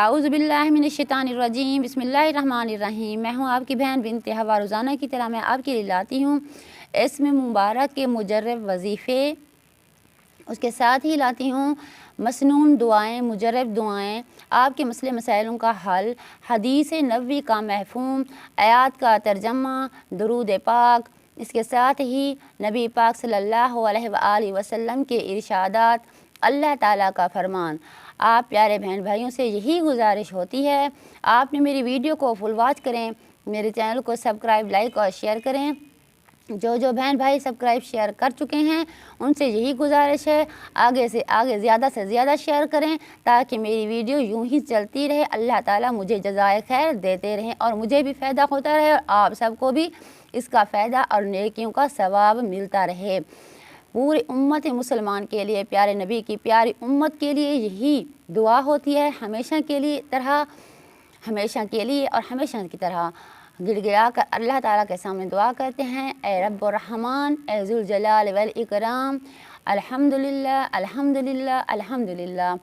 اعوذ باللہ من الشیطان الرجیم، بسم اللہ الرحمن الرحیم۔ میں ہوں آپ کی بہن بنت ہوا، روزانہ کی طرح میں آپ کے لیے لاتی ہوں اسم مبارک کے مجرب وظیفے، اس کے ساتھ ہی لاتی ہوں مسنون دعائیں، مجرب دعائیں، آپ کے مسئلے مسائلوں کا حل، حدیث نبوی کا مفہوم، آیات کا ترجمہ، درود پاک، اس کے ساتھ ہی نبی پاک صلی اللہ علیہ وآلہ وسلم کے ارشادات، اللہ تعالیٰ کا فرمان۔ آپ پیارے بہن بھائیوں سے یہی گزارش ہوتی ہے، آپ نے میری ویڈیو کو فل واچ کریں، میرے چینل کو سبسکرائب، لائک اور شیئر کریں۔ جو بہن بھائی سبسکرائب شیئر کر چکے ہیں ان سے یہی گزارش ہے آگے سے زیادہ شیئر کریں تاکہ میری ویڈیو یوں ہی چلتی رہے، اللہ تعالیٰ مجھے جزائے خیر دیتے رہیں اور مجھے بھی فائدہ ہوتا رہے اور آپ سب کو بھی اس کا فائدہ اور نیکیوں کا ثواب ملتا رہے۔ پوری امت مسلمان کے لیے، پیارے نبی کی پیاری امت کے لیے یہی دعا ہوتی ہے، ہمیشہ کے لیے اور ہمیشہ کی طرح گڑ گڑا کر اللہ تعالیٰ کے سامنے دعا کرتے ہیں، اے رب الرحمن، اے ذوالجلال والاکرام، الحمدللہ الحمدللہ الحمدللہ۔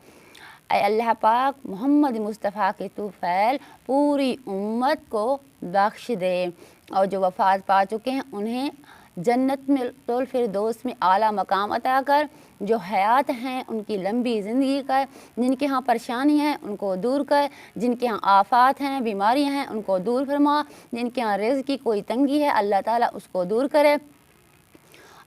اے اللہ پاک، محمد مصطفیٰ کے تو فیل پوری امت کو بخش دے، اور جو وفات پا چکے ہیں انہیں جنت میں الفردوس میں اعلیٰ مقام عطا کر، جو حیات ہیں ان کی لمبی زندگی کر، جن کے ہاں پریشانی ہیں ان کو دور کر، جن کے ہاں آفات ہیں، بیماریاں ہیں ان کو دور فرما، جن کے ہاں رزق کی کوئی تنگی ہے اللہ تعالیٰ اس کو دور کرے،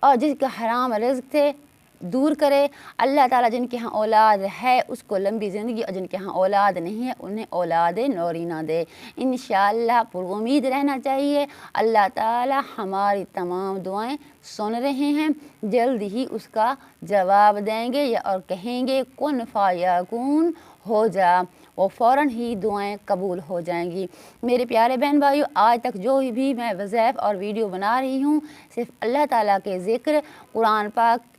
اور جس کا حرام رزق تھے دور کرے اللہ تعالیٰ۔ جن کے ہاں اولاد ہے اس کو لمبی زندگی، اور جن کے ہاں اولاد نہیں ہے انہیں اولاد نورینہ دے۔ انشاءاللہ پر امید رہنا چاہیے، اللہ تعالیٰ ہماری تمام دعائیں سن رہے ہیں، جلد ہی اس کا جواب دیں گے اور کہیں گے کن فیکون، ہو جا، وہ فوراً ہی دعائیں قبول ہو جائیں گی۔ میرے پیارے بہن بھائیو، آج تک جو بھی میں وظائف اور ویڈیو بنا رہی ہوں صرف اللہ تعالیٰ کے ذکر، قرآن پاک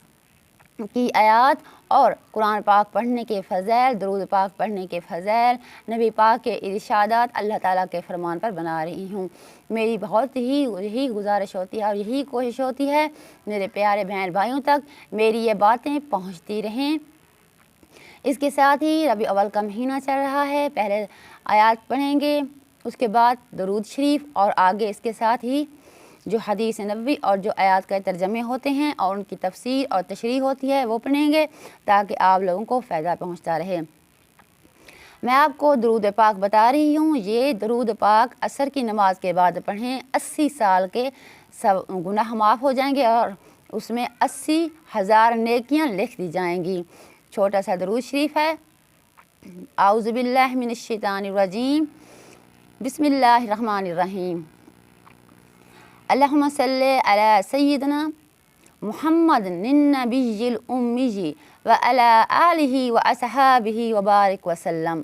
کی آیات اور قرآن پاک پڑھنے کے فضائل، درود پاک پڑھنے کے فضائل، نبی پاک کے ارشادات، اللہ تعالیٰ کے فرمان پر بنا رہی ہوں۔ میری بہت ہی یہی گزارش ہوتی ہے اور یہی کوشش ہوتی ہے میرے پیارے بہن بھائیوں تک میری یہ باتیں پہنچتی رہیں۔ اس کے ساتھ ہی ربیع الاول کا مہینہ چل رہا ہے، پہلے آیات پڑھیں گے، اس کے بعد درود شریف، اور آگے اس کے ساتھ ہی جو حدیث نبوی اور جو آیات کے ترجمے ہوتے ہیں اور ان کی تفسیر اور تشریح ہوتی ہے وہ پڑھیں گے تاکہ آپ لوگوں کو فائدہ پہنچتا رہے۔ میں آپ کو درود پاک بتا رہی ہوں، یہ درود پاک عصر کی نماز کے بعد پڑھیں، 80 سال کے سب گناہ معاف ہو جائیں گے اور اس میں 80,000 نیکیاں لکھ دی جائیں گی۔ چھوٹا سا درود شریف ہے، اعوذ باللہ من الشیطان الرجیم، بسم اللہ الرحمن الرحیم۔ اللہم صلی علی سیدنا محمد النبی الامی وعلی آلہ واصحابہ وبارک وسلم۔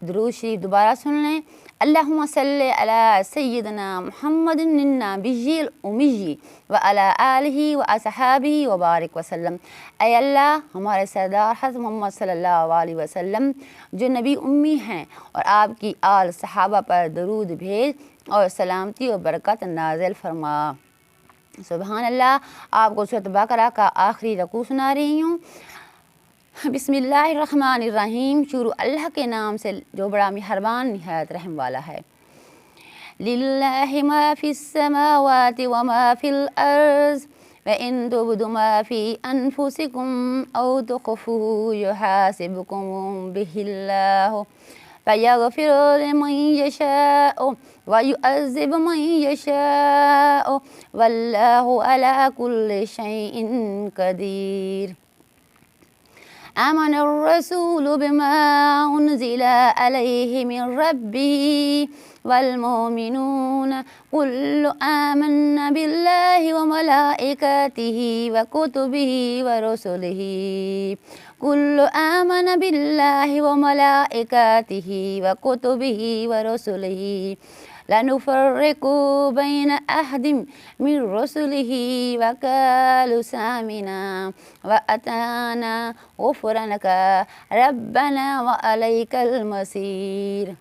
درود شریف دوبارہ سن لیں، اللہم صلی علی سیدنا محمد النبی الامی وعلی آلہ واصحابہ وبارک وسلم۔ اے اللہ، ہمارے سردار حضرت محمد صلی اللہ علیہ وسلم جو نبی امی ہیں، اور آپ کی آل صحابہ پر درود بھیج اور سلامتی و برکت نازل فرما۔ سبحان اللہ۔ آپ کو سورۃ بقرہ کا آخری رکوع سنا رہی ہوں۔ بسم اللہ الرحمن الرحیم، شروع اللہ کے نام سے جو بڑا مہربان نہایت رحم والا ہے۔ للہ ما فی السماوات وما فی الارض وَإِن تُبْدُوا مَا فِي أَنفُسِكُمْ أَوْ تُخْفُوهُ يُحَاسِبْكُم بِهِ اللَّهُ فَيَغْفِرُ لِمَن يَشَاءُ وَيُعَذِّبُ مَن يَشَاءُ وَاللَّهُ عَلَى كُلِّ شَيْءٍ قَدِيرٌ۔ آمن الرسول بما أنزل عليه من ربه والمؤمنون كل آمنا بالله وملائكته وكتبه ورسله كل آمن بالله وملائكته وكتبه ورسله لا نفرق بين أحد من رسله وقالوا سمعنا وأطعنا غفرانك ربنا وإليك المصير۔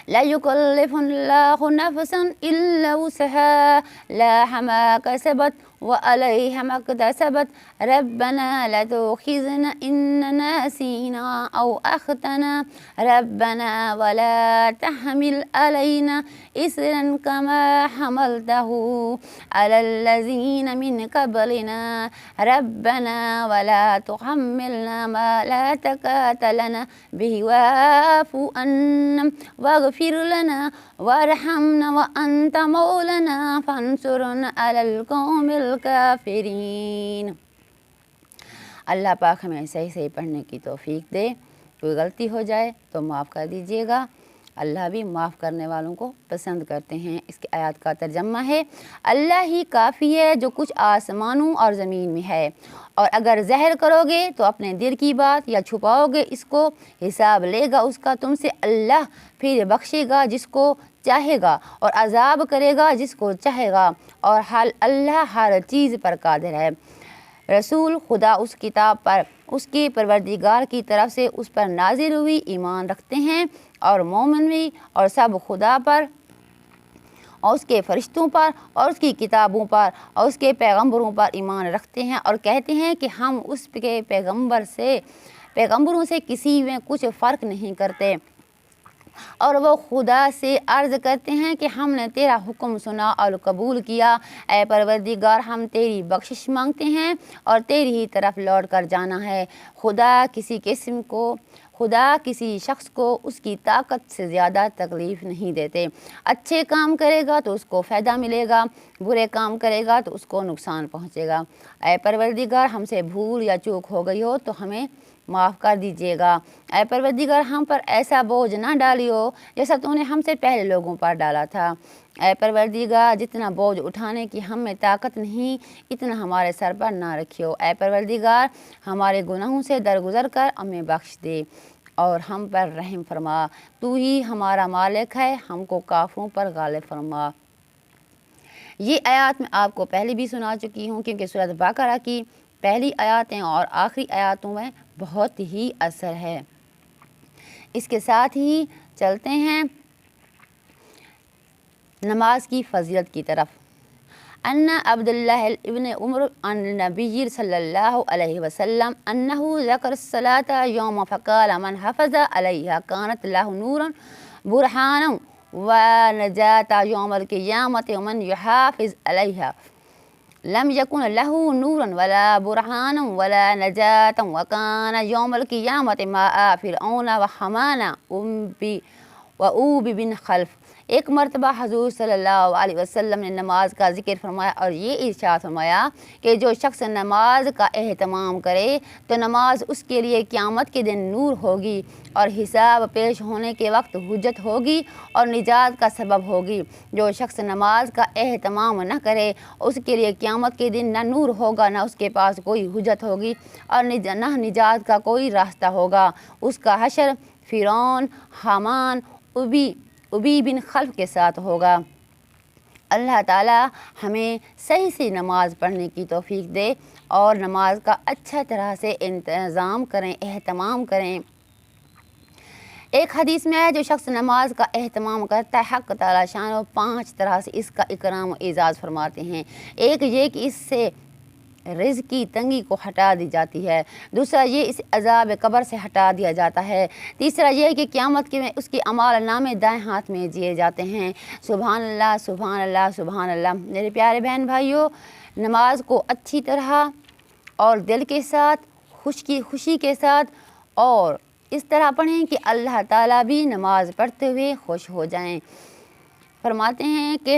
لا يكلف الله نفسا إلا وسعها لها ما كسبت وعليها ما اكتسبت ربنا لا تؤاخذنا إن نسينا أو أخطأنا ربنا ولا تحمل علينا إصرا كما حملته على الذين من قبلنا ربنا ولا تحملنا ما لا طاقة لنا به واعف عنا واغفر لنا وارحمنا وأنت مولانا فانصرنا على القوم الكافرين۔ اللہ پاک ہمیں صحیح پڑھنے کی توفیق دے، کوئی غلطی ہو جائے تو معاف کر دیجیے گا، اللہ بھی معاف کرنے والوں کو پسند کرتے ہیں۔ اس کی آیات کا ترجمہ ہے، اللہ ہی کافی ہے جو کچھ آسمانوں اور زمین میں ہے، اور اگر زہر کرو گے تو اپنے دل کی بات یا چھپاؤ گے اس کو، حساب لے گا اس کا تم سے اللہ، پھر بخشے گا جس کو چاہے گا اور عذاب کرے گا جس کو چاہے گا، اور اللہ ہر چیز پر قادر ہے۔ رسول خدا اس کتاب پر اس کے پروردگار کی طرف سے اس پر نازل ہوئی ایمان رکھتے ہیں، اور مومن بھی، اور سب خدا پر اور اس کے فرشتوں پر اور اس کی کتابوں پر اور اس کے پیغمبروں پر ایمان رکھتے ہیں، اور کہتے ہیں کہ ہم اس کے پیغمبروں سے کسی میں کچھ فرق نہیں کرتے، اور وہ خدا سے عرض کرتے ہیں کہ ہم نے تیرا حکم سنا اور قبول کیا، اے پروردگار ہم تیری بخشش مانگتے ہیں اور تیری ہی طرف لوٹ کر جانا ہے۔ خدا کسی شخص کو اس کی طاقت سے زیادہ تکلیف نہیں دیتے، اچھے کام کرے گا تو اس کو فائدہ ملے گا، برے کام کرے گا تو اس کو نقصان پہنچے گا۔ اے پروردگار ہم سے بھول یا چوک ہو گئی ہو تو ہمیں معاف کر دیجیے گا، اے پروردگار ہم پر ایسا بوجھ نہ ڈالیو جیسا تو نے ہم سے پہلے لوگوں پر ڈالا تھا، اے پروردگار جتنا بوجھ اٹھانے کی ہم میں طاقت نہیں اتنا ہمارے سر پر نہ رکھیو، اے پروردگار ہمارے گناہوں سے درگزر کر ہمیں بخش دے اور ہم پر رحم فرما، تو ہی ہمارا مالک ہے، ہم کو کافروں پر غالب فرما۔ یہ آیات میں آپ کو پہلے بھی سنا چکی ہوں، کیونکہ سورۃ بقرہ کی پہلی آیاتیں اور آخری آیاتوں میں بہت ہی اثر ہے۔ اس کے ساتھ ہی چلتے ہیں نماز کی فضیلت کی طرف۔ ان عبداللہ ابن عمر عن نبی صلی اللہ علیہ وسلم انہ ذکر الصلاة یوم فقال من حفظ علیہ کانت لہ نورا برہانا ونجاة یوم القیامت ومن یحافظ علیہ لم یکن لہ نورا ولا برہانا ولا نجاة وکان یوم القیامت مع فرعون وحامان وأبی بن خلف۔ ایک مرتبہ حضور صلی اللہ علیہ وسلم نے نماز کا ذکر فرمایا اور یہ ارشاد فرمایا کہ جو شخص نماز کا اہتمام کرے تو نماز اس کے لیے قیامت کے دن نور ہوگی اور حساب پیش ہونے کے وقت حجت ہوگی اور نجات کا سبب ہوگی۔ جو شخص نماز کا اہتمام نہ کرے اس کے لیے قیامت کے دن نہ نور ہوگا، نہ اس کے پاس کوئی حجت ہوگی اور نہ نجات کا کوئی راستہ ہوگا۔ اس کا حشر فرعون، حامان، ابی بن خلف کے ساتھ ہوگا۔ اللہ تعالی ہمیں صحیح سے نماز پڑھنے کی توفیق دے اور نماز کا اچھا طرح سے انتظام کریں، اہتمام کریں۔ ایک حدیث میں ہے جو شخص نماز کا اہتمام کرتا ہے حق تعالی شان 5 طرح سے اس کا اکرام و اعزاز فرماتے ہیں۔ ایک یہ کہ اس سے رزق کی تنگی کو ہٹا دی جاتی ہے، دوسرا یہ اس عذاب قبر سے ہٹا دیا جاتا ہے، تیسرا یہ کہ قیامت کے میں اس کے اعمال نامے دائیں ہاتھ میں دیے جاتے ہیں۔ سبحان اللہ سبحان اللہ سبحان اللہ۔ میرے پیارے بہن بھائیوں، نماز کو اچھی طرح اور دل کے ساتھ خوشی کے ساتھ اور اس طرح پڑھیں کہ اللہ تعالیٰ بھی نماز پڑھتے ہوئے خوش ہو جائیں۔ فرماتے ہیں کہ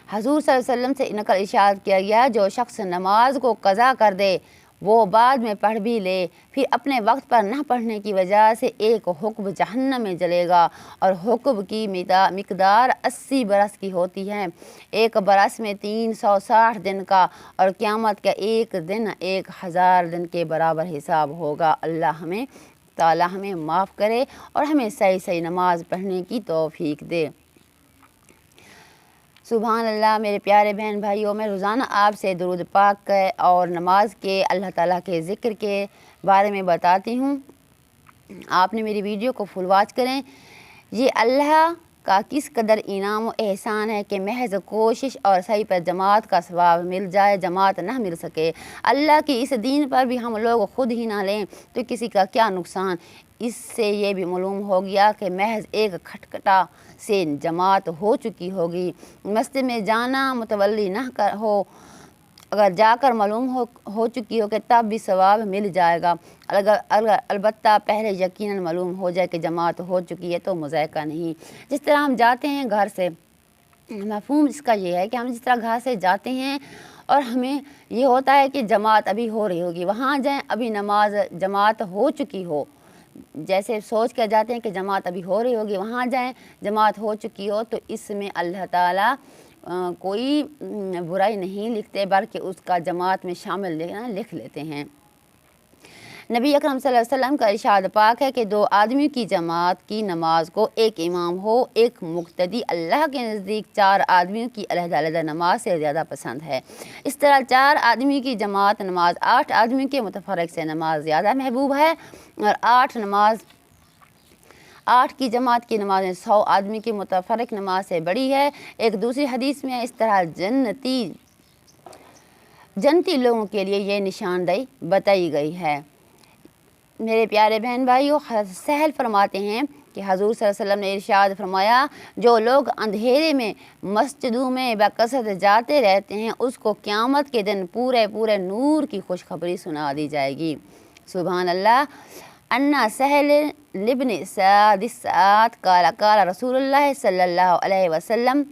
حضور صلی اللہ علیہ وسلم سے نقل ارشاد کیا گیا، جو شخص نماز کو قضا کر دے وہ بعد میں پڑھ بھی لے، پھر اپنے وقت پر نہ پڑھنے کی وجہ سے ایک حقب جہنم میں جلے گا، اور حقب کی مقدار 80 برس کی ہوتی ہے، ایک برس میں 360 دن کا، اور قیامت کا ایک دن 1000 دن کے برابر حساب ہوگا۔ اللہ ہمیں معاف کرے اور ہمیں صحیح نماز پڑھنے کی توفیق دے۔ سبحان اللہ۔ میرے پیارے بہن بھائیوں، میں روزانہ آپ سے درود پاک اور نماز کے اللہ تعالیٰ کے ذکر کے بارے میں بتاتی ہوں، آپ نے میری ویڈیو کو فل واچ کریں۔ یہ اللہ کا کس قدر انعام و احسان ہے کہ محض کوشش اور صحیح پر جماعت کا ثواب مل جائے، جماعت نہ مل سکے۔ اللہ کی اس دین پر بھی ہم لوگ خود ہی نہ لیں تو کسی کا کیا نقصان۔ اس سے یہ بھی معلوم ہو گیا کہ محض ایک کھٹکھٹا سے جماعت ہو چکی ہوگی۔ مسجد میں جانا متولی نہ ہو، اگر جا کر معلوم ہو چکی ہو کہ تب بھی ثواب مل جائے گا، البتہ پہلے یقیناً معلوم ہو جائے کہ جماعت ہو چکی ہے تو مضائقہ نہیں۔ جس طرح ہم جاتے ہیں گھر سے، مفہوم اس کا یہ ہے کہ ہم جس طرح گھر سے جاتے ہیں اور ہمیں یہ ہوتا ہے کہ جماعت ابھی ہو رہی ہوگی، وہاں جائیں ابھی نماز جماعت ہو چکی ہو، جیسے سوچ کر جاتے ہیں کہ جماعت ابھی ہو رہی ہوگی، وہاں جائیں جماعت ہو چکی ہو، تو اس میں اللہ تعالیٰ کوئی برائی نہیں لکھتے بلکہ اس کا جماعت میں شامل لکھ لیتے ہیں۔ نبی اکرم صلی اللہ علیہ وسلم کا ارشاد پاک ہے کہ 2 آدمیوں کی جماعت کی نماز کو ایک امام ہو ایک مقتدی اللہ کے نزدیک 4 آدمیوں کی علیحدہ علیحدہ نماز سے زیادہ پسند ہے۔ اس طرح 4 آدمیوں کی جماعت نماز 8 آدمیوں کے متفرق سے نماز زیادہ محبوب ہے، اور 8 کی جماعت کی نماز 100 آدمی کی متفرق نماز سے بڑی ہے۔ ایک دوسری حدیث میں اس طرح جنتی لوگوں کے لیے یہ نشاندہی بتائی گئی ہے۔ میرے پیارے بہن بھائیوں، سہل فرماتے ہیں کہ حضور صلی اللہ علیہ وسلم نے ارشاد فرمایا، جو لوگ اندھیرے میں مسجدوں میں بکثرت جاتے رہتے ہیں اس کو قیامت کے دن پورے نور کی خوشخبری سنا دی جائے گی۔ سبحان اللہ۔ انا سہل لبن سعد قال رسول اللہ صلی اللہ علیہ وسلم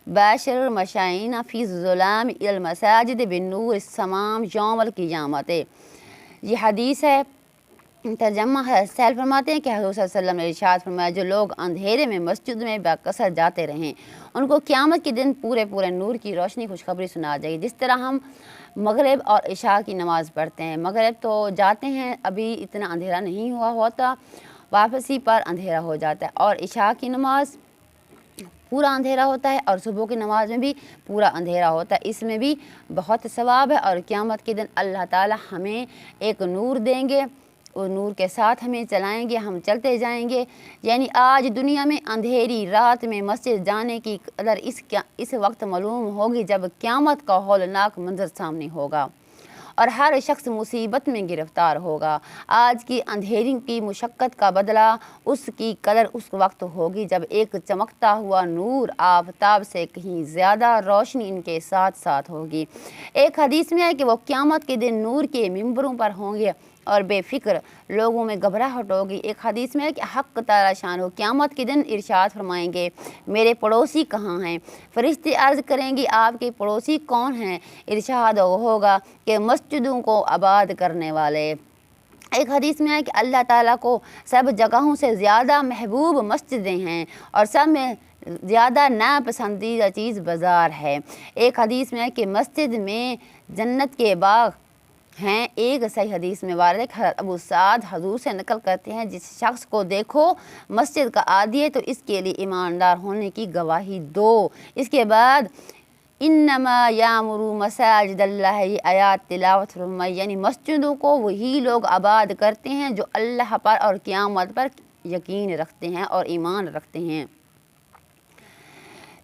باشر المشائین فی الظلام الی المساجد بالنور السمام یوم القیامت۔ یہ حدیث ہے، ترجمہ ہے، سہل فرماتے ہیں کہ حضور صلی اللہ علیہ وسلم نے ارشاد فرمایا، جو لوگ اندھیرے میں مسجد میں بکثرت جاتے رہیں ان کو قیامت کے دن پورے نور کی روشنی خوشخبری سنا جائے گی۔ جس طرح ہم مغرب اور عشاء کی نماز پڑھتے ہیں، مغرب تو جاتے ہیں ابھی اتنا اندھیرا نہیں ہوا ہوتا، واپسی پر اندھیرا ہو جاتا ہے، اور عشاء کی نماز پورا اندھیرا ہوتا ہے، اور صبح کی نماز میں بھی پورا اندھیرا ہوتا ہے۔ اس میں بھی بہت ثواب ہے، اور قیامت کے دن اللہ تعالی ہمیں ایک نور دیں گے، اور نور کے ساتھ ہمیں چلائیں گے، ہم چلتے جائیں گے۔ یعنی آج دنیا میں اندھیری رات میں مسجد جانے کی قدر اس وقت معلوم ہوگی جب قیامت کا ہولناک منظر سامنے ہوگا اور ہر شخص مصیبت میں گرفتار ہوگا۔ آج کی اندھیری کی مشقت کا بدلہ اس کی قدر اس وقت ہوگی جب ایک چمکتا ہوا نور آفتاب سے کہیں زیادہ روشنی ان کے ساتھ ہوگی۔ ایک حدیث میں ہے کہ وہ قیامت کے دن نور کے ممبروں پر ہوں گے اور بے فکر لوگوں میں گھبراہٹ ہوگی۔ ایک حدیث میں ہے کہ حق تعالی شان قیامت کے دن ارشاد فرمائیں گے، میرے پڑوسی کہاں ہیں؟ فرشتے عرض کریں گے، آپ کے پڑوسی کون ہیں؟ ارشاد ہوگا کہ مسجدوں کو آباد کرنے والے۔ ایک حدیث میں ہے کہ اللہ تعالیٰ کو سب جگہوں سے زیادہ محبوب مسجدیں ہیں اور سب میں زیادہ ناپسندیدہ چیز بازار ہے۔ ایک حدیث میں ہے کہ مسجد میں جنت کے باغ ہیں۔ ایک صحیح حدیث میں وارد ہے کہ حضرت ابو سعد حضور سے نقل کرتے ہیں، جس شخص کو دیکھو مسجد کا عادی ہے تو اس کے لیے ایماندار ہونے کی گواہی دو۔ اس کے بعد انما یامر مساجد اللہ، یہ آیات تلاوت فرمائی، یعنی مسجدوں کو وہی لوگ آباد کرتے ہیں جو اللہ پر اور قیامت پر یقین رکھتے ہیں اور ایمان رکھتے ہیں۔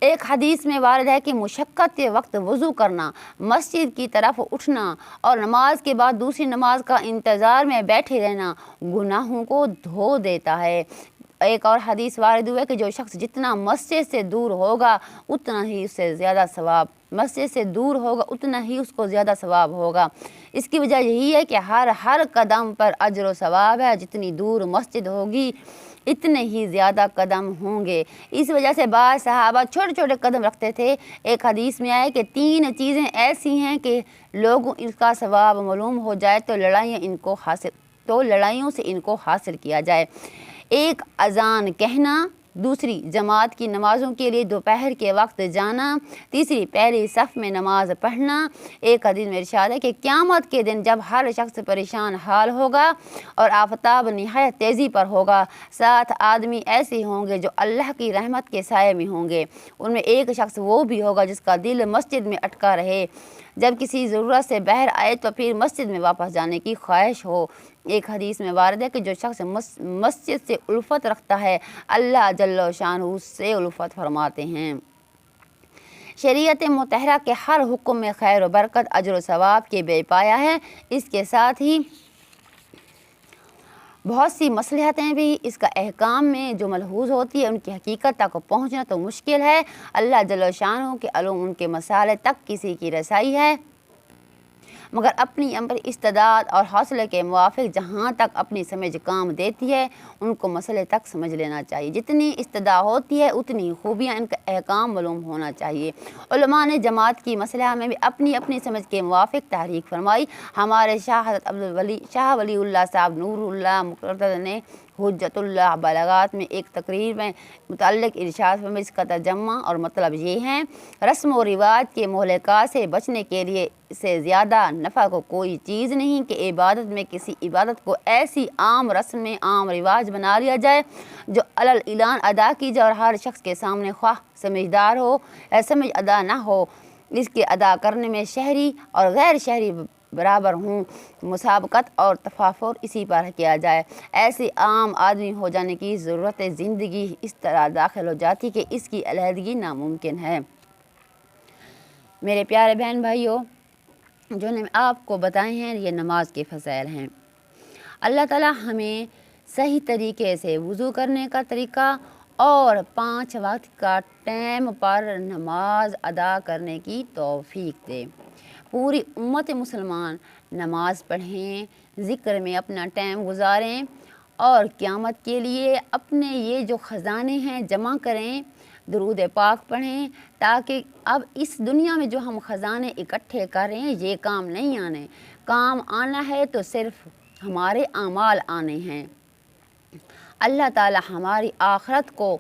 ایک حدیث میں وارد ہے کہ مشقت کے وقت وضو کرنا، مسجد کی طرف اٹھنا اور نماز کے بعد دوسری نماز کا انتظار میں بیٹھے رہنا گناہوں کو دھو دیتا ہے۔ ایک اور حدیث وارد ہوا ہے کہ جو شخص جتنا مسجد سے دور ہوگا اتنا ہی اس سے زیادہ ثواب، مسجد سے دور ہوگا اتنا ہی اس کو زیادہ ثواب ہوگا۔ اس کی وجہ یہی ہے کہ ہر قدم پر اجر و ثواب ہے، جتنی دور مسجد ہوگی اتنے ہی زیادہ قدم ہوں گے۔ اس وجہ سے بعض صحابہ چھوٹے قدم رکھتے تھے۔ ایک حدیث میں آئے کہ 3 چیزیں ایسی ہیں کہ لوگوں اس کا ثواب معلوم ہو جائے تو لڑائیوں سے ان کو حاصل کیا جائے۔ ایک اذان کہنا، دوسری جماعت کی نمازوں کے لیے دوپہر کے وقت جانا، تیسری پہلی صف میں نماز پڑھنا۔ ایک حدیث میں ارشاد ہے کہ قیامت کے دن جب ہر شخص پریشان حال ہوگا اور آفتاب نہایت تیزی پر ہوگا، 7 آدمی ایسے ہوں گے جو اللہ کی رحمت کے سائے میں ہوں گے۔ ان میں ایک شخص وہ بھی ہوگا جس کا دل مسجد میں اٹکا رہے، جب کسی ضرورت سے باہر آئے تو پھر مسجد میں واپس جانے کی خواہش ہو۔ ایک حدیث میں وارد ہے کہ جو شخص مسجد سے الفت رکھتا ہے اللہ جل شانہ اس سے الفت فرماتے ہیں۔ شریعت مطہرہ کے ہر حکم میں خیر و برکت، اجر و ثواب کے بے پایا ہے۔ اس کے ساتھ ہی بہت سی مصلحتیں بھی اس کا احکام میں جو ملحوظ ہوتی ہے ان کی حقیقت تک پہنچنا تو مشکل ہے۔ اللہ جل شانہ کے علوم ان کے مصالح تک کسی کی رسائی ہے، مگر اپنی امر استعداد اور حوصلے کے موافق جہاں تک اپنی سمجھ کام دیتی ہے ان کو مسئلے تک سمجھ لینا چاہیے۔ جتنی استدعا ہوتی ہے اتنی خوبیاں ان کا احکام معلوم ہونا چاہیے۔ علماء نے جماعت کی مسئلہ میں بھی اپنی اپنی سمجھ کے موافق تحریک فرمائی۔ ہمارے شاہ حضرت شاہ ولی اللہ صاحب نور اللہ مقرر نے حجت اللہ بلاغات میں ایک تقریر میں متعلق ارشاد فرمایا، اس کا ترجمہ اور مطلب یہ ہے: رسم و رواج کے مہلکات سے بچنے کے لیے سے زیادہ نفع کو کوئی چیز نہیں کہ عبادت میں کسی عبادت کو ایسی عام رسم میں عام رواج بنا لیا جائے جو علل اعلان ادا کی جائے اور ہر شخص کے سامنے خواہ سمجھدار ہو یا سمجھ ادا نہ ہو اس کے ادا کرنے میں شہری اور غیر شہری برابر ہوں، مسابقت اور تفاخر اسی پر کیا جائے۔ ایسے عام آدمی ہو جانے کی ضرورت زندگی اس طرح داخل ہو جاتی کہ اس کی علیحدگی ناممکن ہے۔ میرے پیارے بہن بھائیوں، جو نے آپ کو بتائے ہیں یہ نماز کے فضائل ہیں۔ اللہ تعالیٰ ہمیں صحیح طریقے سے وضو کرنے کا طریقہ اور 5 وقت کا ٹائم پر نماز ادا کرنے کی توفیق دے۔ پوری امت مسلمان نماز پڑھیں، ذکر میں اپنا ٹائم گزاریں اور قیامت کے لیے اپنے یہ جو خزانے ہیں جمع کریں، درود پاک پڑھیں، تاکہ اب اس دنیا میں جو ہم خزانے اکٹھے کر رہے ہیں یہ کام نہیں آنے، کام آنا ہے تو صرف ہمارے اعمال آنے ہیں۔ اللہ تعالی ہماری آخرت کو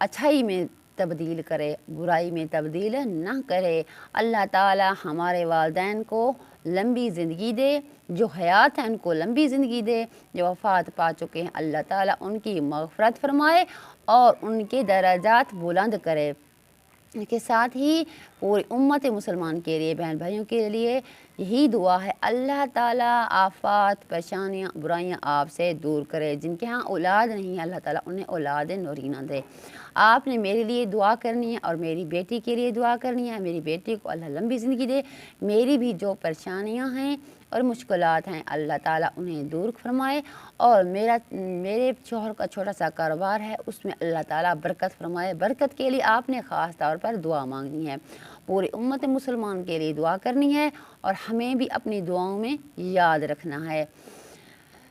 اچھائی میں تبدیل کرے، برائی میں تبدیل نہ کرے۔ اللہ تعالی ہمارے والدین کو لمبی زندگی دے، جو حیات ہیں ان کو لمبی زندگی دے، جو وفات پا چکے ہیں اللہ تعالیٰ ان کی مغفرت فرمائے اور ان کے درجات بلند کرے۔ اس کے ساتھ ہی پوری امت مسلمان کے لیے، بہن بھائیوں کے لیے یہی دعا ہے، اللہ تعالیٰ آفات، پریشانیاں، برائیاں آپ سے دور کرے۔ جن کے ہاں اولاد نہیں ہے اللہ تعالیٰ انہیں اولاد نورینہ دے۔ آپ نے میرے لیے دعا کرنی ہے اور میری بیٹی کے لیے دعا کرنی ہے، میری بیٹی کو اللہ لمبی زندگی دے، میری بھی جو پریشانیاں ہیں اور مشکلات ہیں اللہ تعالیٰ انہیں دور فرمائے، اور میرے شوہر کا چھوٹا سا کاروبار ہے اس میں اللہ تعالیٰ برکت فرمائے۔ برکت کے لیے آپ نے خاص طور پر دعا مانگنی ہے، پوری امت مسلمان کے لیے دعا کرنی ہے اور ہمیں بھی اپنی دعاؤں میں یاد رکھنا ہے۔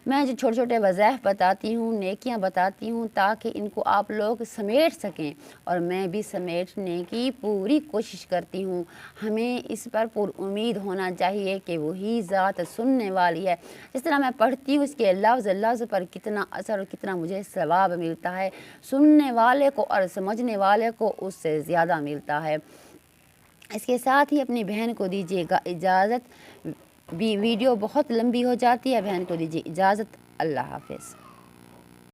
میں جو چھوٹے چھوٹے وظائف بتاتی ہوں، نیکیاں بتاتی ہوں تاکہ ان کو آپ لوگ سمیٹ سکیں، اور میں بھی سمیٹنے کی پوری کوشش کرتی ہوں۔ ہمیں اس پر پر امید ہونا چاہیے کہ وہی ذات سننے والی ہے۔ جس طرح میں پڑھتی ہوں اس کے لفظ لفظ پر کتنا اثر اور کتنا مجھے ثواب ملتا ہے، سننے والے کو اور سمجھنے والے کو اس سے زیادہ ملتا ہے۔ اس کے ساتھ ہی اپنی بہن کو دیجیے گا اجازت، ویڈیو بہت لمبی ہو جاتی ہے، بہن کو دیجیے اجازت۔ اللہ حافظ۔